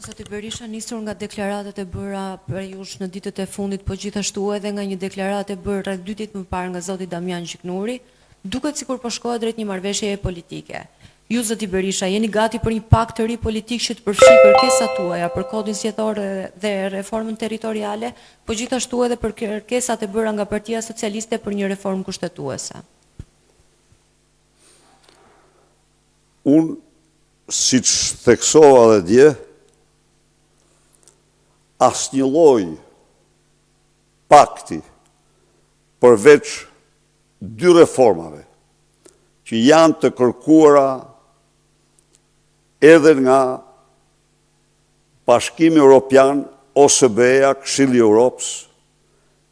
Zoti Berisha, nisur nga deklaratat e bëra për jush në ditët e fundit, po gjithashtu edhe nga një deklaratë e bërë rreth 2 ditë më parë nga zoti Damian Gjiknuri, duket sikur po shkohet drejt një marrëveshjeje politike. Ju, zoti Berisha, jeni gati për një pakt të ri politik që të përfshijë kërkesat tuaja për kodin zgjedhor dhe reformën territoriale, po gjithashtu edhe për kërkesat e bëra nga Partia Socialiste për një reformë kushtetuese? Unë, siç theksova dhe dje, asnjë lloj pakti përveç 2 reformave që janë të kërkuara edhe nga Bashkimi Evropian, OSBE-ja, Këshilli i Europës,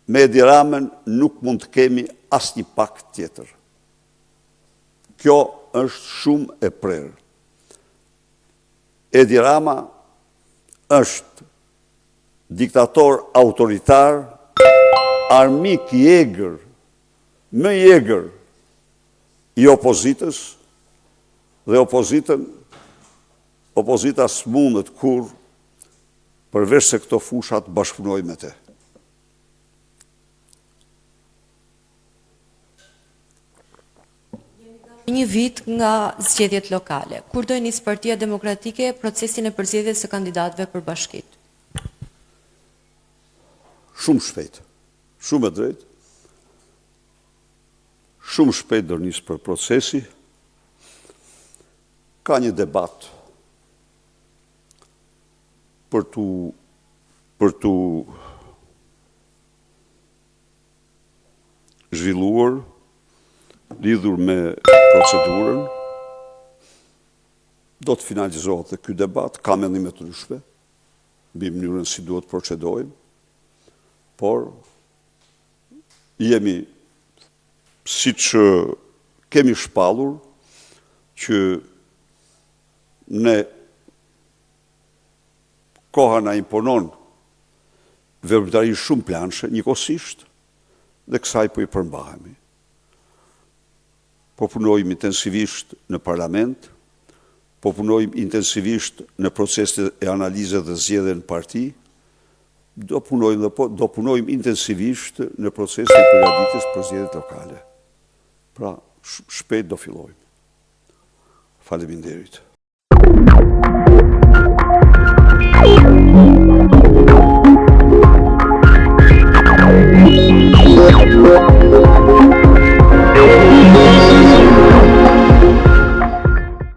me Edi Ramën nuk mund të kemi asnjë pakt tjetër. Kjo është shumë e prerë. Edi Rama është diktator autoritar, armik i egër, më i egër i opozitës, dhe opozita s'mundet kur përveç se këto fushat bashkëpunoj me te. Një vit nga zgjedhjet lokale, kur do nis Partia Demokratike procesin e përzgjedhjes së kandidatëve për bashkitë? Shumë shpejt, shumë e drejt, shumë shpejt do nis për procesi, ka një debat për tu zhvilluar, lidhur me procedurën, do të finalizohet dhe ky debat, ka mendime të ndryshme, mbi mënyrën si duhet procedojmë, por jemi, siç kemi shpallur, që ne koha na imponon veprimtari shumë planshe, njëkohësisht, dhe kësaj po i përmbahemi. Po punojmë intensivisht në parlament, po punojmë intensivisht në proceset e analize dhe zgjedhje në parti, do punojmë intensivisht në procesin e përgatitjes për zgjedhjet lokale. Pra, shpejt do fillojmë. Faleminderit.